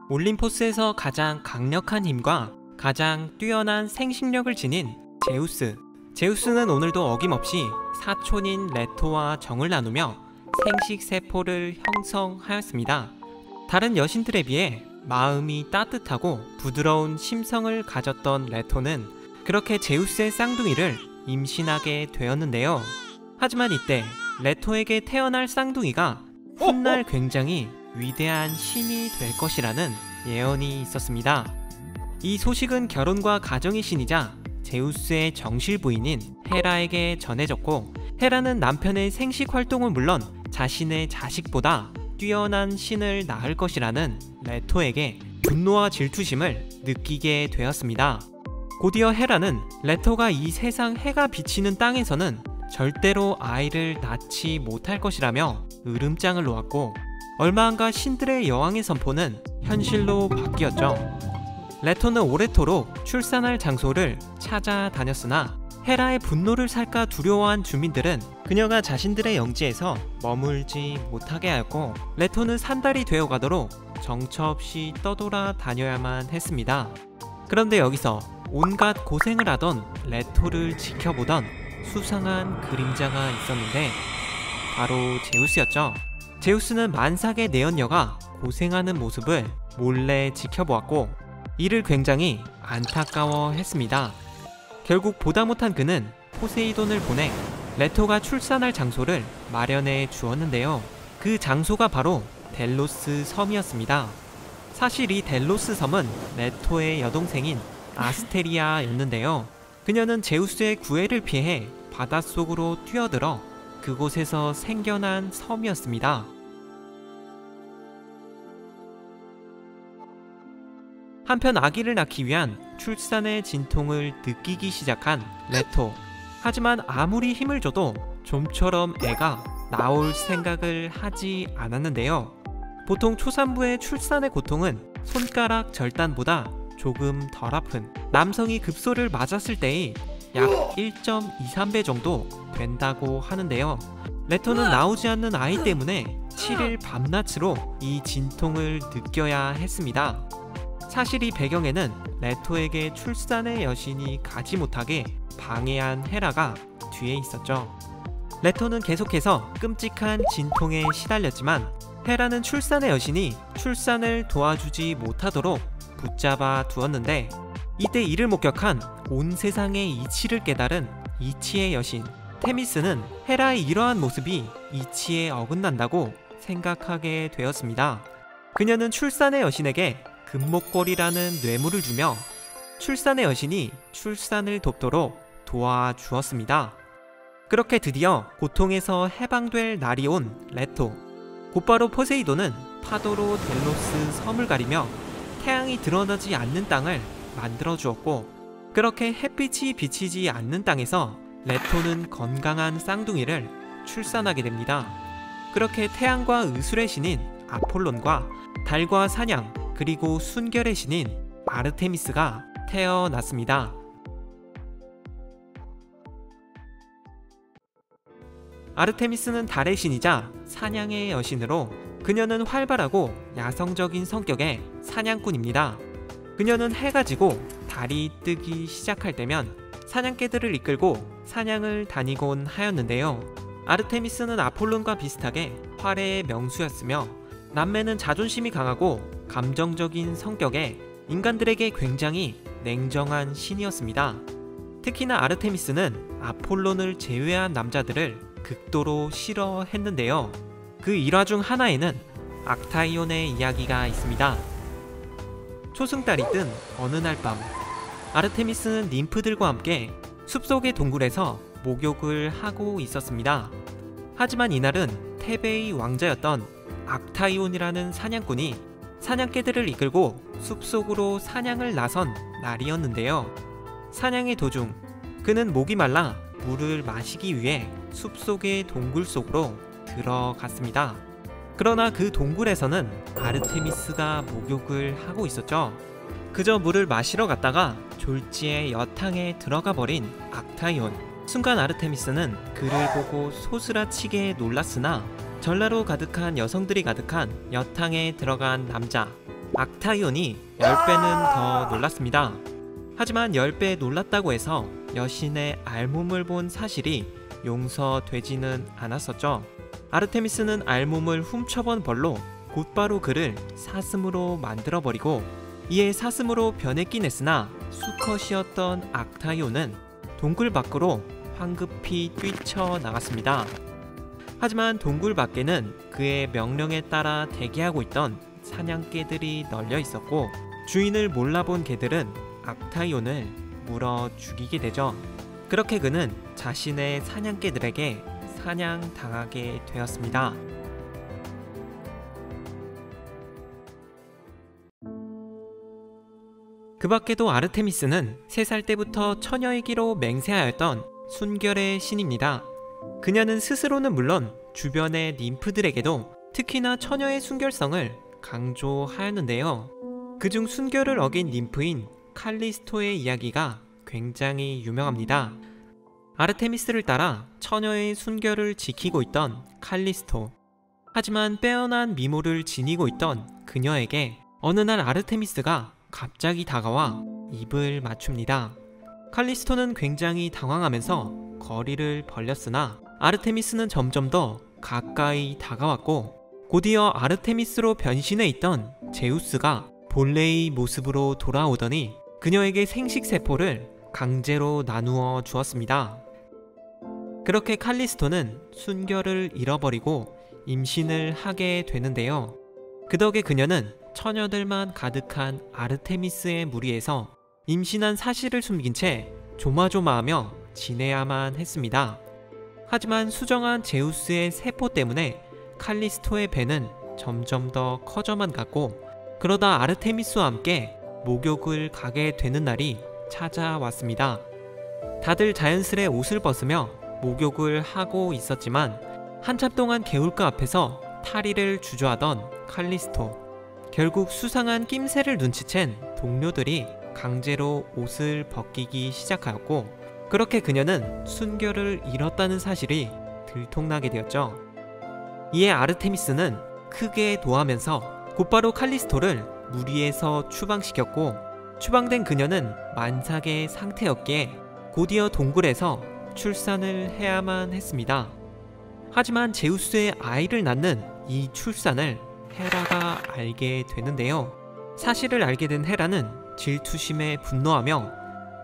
올림포스에서 가장 강력한 힘과 가장 뛰어난 생식력을 지닌 제우스. 제우스는 오늘도 어김없이 사촌인 레토와 정을 나누며 생식세포를 형성하였습니다. 다른 여신들에 비해 마음이 따뜻하고 부드러운 심성을 가졌던 레토는 그렇게 제우스의 쌍둥이를 임신하게 되었는데요. 하지만 이때 레토에게 태어날 쌍둥이가 훗날 굉장히 위대한 신이 될 것이라는 예언이 있었습니다. 이 소식은 결혼과 가정의 신이자 제우스의 정실 부인인 헤라에게 전해졌고, 헤라는 남편의 생식 활동은 물론 자신의 자식보다 뛰어난 신을 낳을 것이라는 레토에게 분노와 질투심을 느끼게 되었습니다. 곧이어 헤라는 레토가 이 세상 해가 비치는 땅에서는 절대로 아이를 낳지 못할 것이라며 으름장을 놓았고, 얼마 안가 신들의 여왕의 선포는 현실로 바뀌었죠. 레토는 오래도록 출산할 장소를 찾아다녔으나 헤라의 분노를 살까 두려워한 주민들은 그녀가 자신들의 영지에서 머물지 못하게 하였고, 레토는 산달이 되어가도록 정처 없이 떠돌아 다녀야만 했습니다. 그런데 여기서 온갖 고생을 하던 레토를 지켜보던 수상한 그림자가 있었는데 바로 제우스였죠. 제우스는 만삭의 내연녀가 고생하는 모습을 몰래 지켜보았고 이를 굉장히 안타까워했습니다. 결국 보다 못한 그는 포세이돈을 보내 레토가 출산할 장소를 마련해 주었는데요. 그 장소가 바로 델로스 섬이었습니다. 사실 이 델로스 섬은 레토의 여동생인 아스테리아였는데요. 그녀는 제우스의 구애를 피해 바닷속으로 뛰어들어 그곳에서 생겨난 섬이었습니다. 한편 아기를 낳기 위한 출산의 진통을 느끼기 시작한 레토. 하지만 아무리 힘을 줘도 좀처럼 애가 나올 생각을 하지 않았는데요. 보통 초산부의 출산의 고통은 손가락 절단보다 조금 덜 아픈, 남성이 급소를 맞았을 때의 약 1.23배 정도 된다고 하는데요. 레토는 나오지 않는 아이 때문에 7일 밤낮으로 이 진통을 느껴야 했습니다. 사실 이 배경에는 레토에게 출산의 여신이 가지 못하게 방해한 헤라가 뒤에 있었죠. 레토는 계속해서 끔찍한 진통에 시달렸지만 헤라는 출산의 여신이 출산을 도와주지 못하도록 붙잡아 두었는데, 이때 이를 목격한 온 세상의 이치를 깨달은 이치의 여신 테미스는 헤라의 이러한 모습이 이치에 어긋난다고 생각하게 되었습니다. 그녀는 출산의 여신에게 금목걸이라는 뇌물을 주며 출산의 여신이 출산을 돕도록 도와주었습니다. 그렇게 드디어 고통에서 해방될 날이 온 레토. 곧바로 포세이돈은 파도로 델로스 섬을 가리며 태양이 드러나지 않는 땅을 만들어 주었고, 그렇게 햇빛이 비치지 않는 땅에서 레토는 건강한 쌍둥이를 출산하게 됩니다. 그렇게 태양과 의술의 신인 아폴론과 달과 사냥 그리고 순결의 신인 아르테미스가 태어났습니다. 아르테미스는 달의 신이자 사냥의 여신으로 그녀는 활발하고 야성적인 성격의 사냥꾼입니다. 그녀는 해가 지고 달이 뜨기 시작할 때면 사냥개들을 이끌고 사냥을 다니곤 하였는데요. 아르테미스는 아폴론과 비슷하게 활의 명수였으며 남매는 자존심이 강하고 감정적인 성격에 인간들에게 굉장히 냉정한 신이었습니다. 특히나 아르테미스는 아폴론을 제외한 남자들을 극도로 싫어했는데요. 그 일화 중 하나에는 악타이온의 이야기가 있습니다. 초승달이 뜬 어느 날 밤, 아르테미스는 ним프들과 함께 숲속의 동굴에서 목욕을 하고 있었습니다. 하지만 이날은 테베의 왕자였던 악타이온이라는 사냥꾼이 사냥개들을 이끌고 숲속으로 사냥을 나선 날이었는데요. 사냥의 도중 그는 목이 말라 물을 마시기 위해 숲속의 동굴 속으로 들어갔습니다. 그러나 그 동굴에서는 아르테미스가 목욕을 하고 있었죠. 그저 물을 마시러 갔다가 졸지에 여탕에 들어가 버린 악타이온. 순간 아르테미스는 그를 보고 소스라치게 놀랐으나 전라로 가득한 여성들이 가득한 여탕에 들어간 남자 악타이온이 10배는 더 놀랐습니다. 하지만 10배 놀랐다고 해서 여신의 알몸을 본 사실이 용서되지는 않았었죠. 아르테미스는 알몸을 훔쳐본 벌로 곧바로 그를 사슴으로 만들어버리고, 이에 사슴으로 변했긴 했으나 수컷이었던 악타이온은 동굴 밖으로 황급히 뛰쳐나갔습니다. 하지만 동굴 밖에는 그의 명령에 따라 대기하고 있던 사냥개들이 널려 있었고, 주인을 몰라본 개들은 악타이온을 물어 죽이게 되죠. 그렇게 그는 자신의 사냥개들에게 사냥당하게 되었습니다. 그 밖에도 아르테미스는 3살 때부터 처녀이기로 맹세하였던 순결의 신입니다. 그녀는 스스로는 물론 주변의 님프들에게도 특히나 처녀의 순결성을 강조하였는데요. 그중 순결을 어긴 님프인 칼리스토의 이야기가 굉장히 유명합니다. 아르테미스를 따라 처녀의 순결을 지키고 있던 칼리스토. 하지만 빼어난 미모를 지니고 있던 그녀에게 어느 날 아르테미스가 갑자기 다가와 입을 맞춥니다. 칼리스토는 굉장히 당황하면서 거리를 벌렸으나 아르테미스는 점점 더 가까이 다가왔고, 곧이어 아르테미스로 변신해 있던 제우스가 본래의 모습으로 돌아오더니 그녀에게 생식세포를 강제로 나누어 주었습니다. 그렇게 칼리스토는 순결을 잃어버리고 임신을 하게 되는데요. 그 덕에 그녀는 처녀들만 가득한 아르테미스의 무리에서 임신한 사실을 숨긴 채 조마조마하며 지내야만 했습니다. 하지만 수정한 제우스의 세포 때문에 칼리스토의 배는 점점 더 커져만 갔고, 그러다 아르테미스와 함께 목욕을 가게 되는 날이 찾아왔습니다. 다들 자연스레 옷을 벗으며 목욕을 하고 있었지만 한참 동안 개울가 앞에서 탈의를 주저하던 칼리스토. 결국 수상한 낌새를 눈치챈 동료들이 강제로 옷을 벗기기 시작하였고, 그렇게 그녀는 순결을 잃었다는 사실이 들통나게 되었죠. 이에 아르테미스는 크게 도하면서 곧바로 칼리스토를 무리에서 추방시켰고, 추방된 그녀는 만삭의 상태였기에 곧이어 동굴에서 출산을 해야만 했습니다. 하지만 제우스의 아이를 낳는 이 출산을 헤라가 알게 되는데요. 사실을 알게 된 헤라는 질투심에 분노하며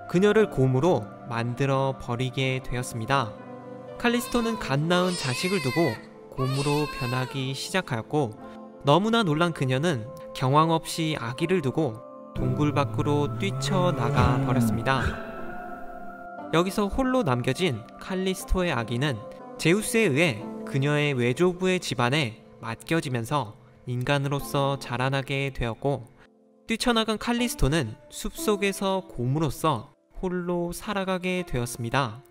그녀를 곰으로 만들어 버리게 되었습니다. 칼리스토는 갓 낳은 자식을 두고 곰으로 변하기 시작하였고, 너무나 놀란 그녀는 경황 없이 아기를 두고 동굴 밖으로 뛰쳐나가 버렸습니다. 여기서 홀로 남겨진 칼리스토의 아기는 제우스에 의해 그녀의 외조부의 집안에 맡겨지면서 인간으로서 자라나게 되었고, 뛰쳐나간 칼리스토는 숲속에서 곰으로서 홀로 살아가게 되었습니다.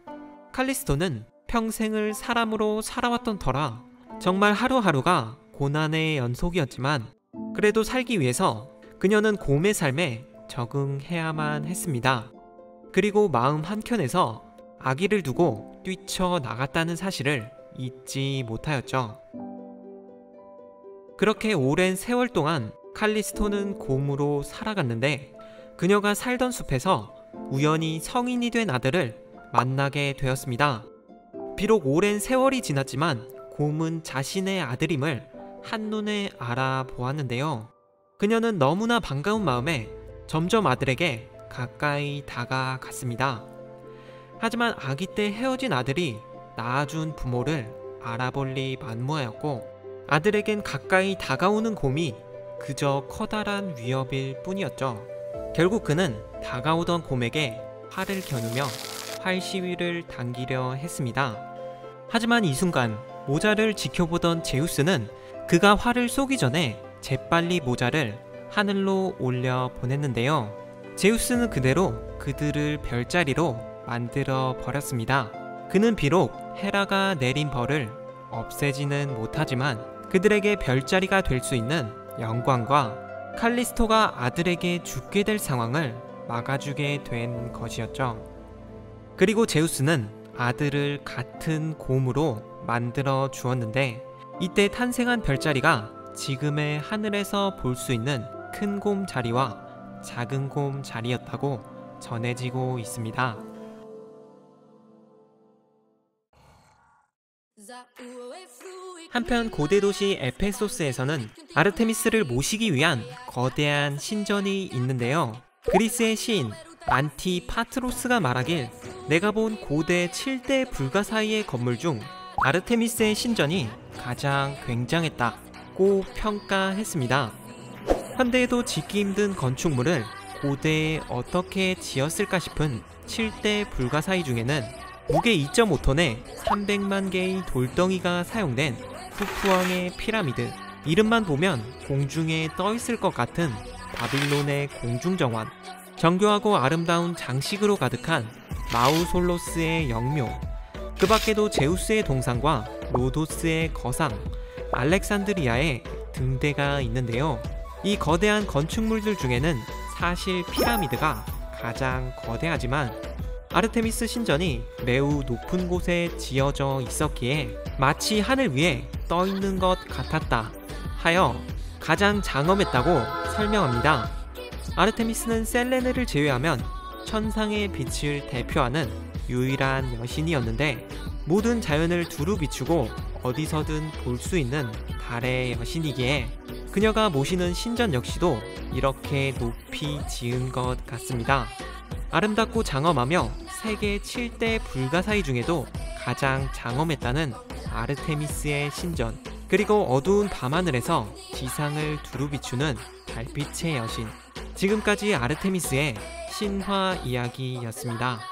칼리스토는 평생을 사람으로 살아왔던 터라 정말 하루하루가 고난의 연속이었지만, 그래도 살기 위해서 그녀는 곰의 삶에 적응해야만 했습니다. 그리고 마음 한켠에서 아기를 두고 뛰쳐나갔다는 사실을 잊지 못하였죠. 그렇게 오랜 세월 동안 칼리스토는 곰으로 살아갔는데, 그녀가 살던 숲에서 우연히 성인이 된 아들을 만나게 되었습니다. 비록 오랜 세월이 지났지만 곰은 자신의 아들임을 한눈에 알아보았는데요. 그녀는 너무나 반가운 마음에 점점 아들에게 가까이 다가갔습니다. 하지만 아기 때 헤어진 아들이 낳아준 부모를 알아볼 리 만무하였고, 아들에겐 가까이 다가오는 곰이 그저 커다란 위협일 뿐이었죠. 결국 그는 다가오던 곰에게 활을 겨누며 활 시위를 당기려 했습니다. 하지만 이 순간 모자를 지켜보던 제우스는 그가 활을 쏘기 전에 재빨리 모자를 하늘로 올려 보냈는데요. 제우스는 그대로 그들을 별자리로 만들어 버렸습니다. 그는 비록 헤라가 내린 벌을 없애지는 못하지만 그들에게 별자리가 될 수 있는 영광과 칼리스토가 아들에게 죽게 될 상황을 막아주게 된 것이었죠. 그리고 제우스는 아들을 같은 곰으로 만들어 주었는데, 이때 탄생한 별자리가 지금의 하늘에서 볼 수 있는 큰 곰 자리와 작은 곰 자리였다고 전해지고 있습니다. 한편 고대 도시 에페소스에서는 아르테미스를 모시기 위한 거대한 신전이 있는데요. 그리스의 시인 안티파트로스가 말하길 내가 본 고대 7대 불가사의의 건물 중 아르테미스의 신전이 가장 굉장했다고 평가했습니다. 현대에도 짓기 힘든 건축물을 고대에 어떻게 지었을까 싶은 7대 불가사의 중에는 무게 2.5톤에 300만 개의 돌덩이가 사용된 쿠푸왕의 피라미드, 이름만 보면 공중에 떠있을 것 같은 바빌론의 공중정원, 정교하고 아름다운 장식으로 가득한 마우솔로스의 영묘, 그 밖에도 제우스의 동상과 로도스의 거상, 알렉산드리아의 등대가 있는데요. 이 거대한 건축물들 중에는 사실 피라미드가 가장 거대하지만 아르테미스 신전이 매우 높은 곳에 지어져 있었기에 마치 하늘 위에 떠 있는 것 같았다 하여 가장 장엄했다고 설명합니다. 아르테미스는 셀레네를 제외하면 천상의 빛을 대표하는 유일한 여신이었는데 모든 자연을 두루 비추고 어디서든 볼 수 있는 달의 여신이기에 그녀가 모시는 신전 역시도 이렇게 높이 지은 것 같습니다. 아름답고 장엄하며 세계 7대 불가사의 중에도 가장 장엄했다는 아르테미스의 신전, 그리고 어두운 밤하늘에서 지상을 두루 비추는 달빛의 여신. 지금까지 아르테미스의 신화 이야기였습니다.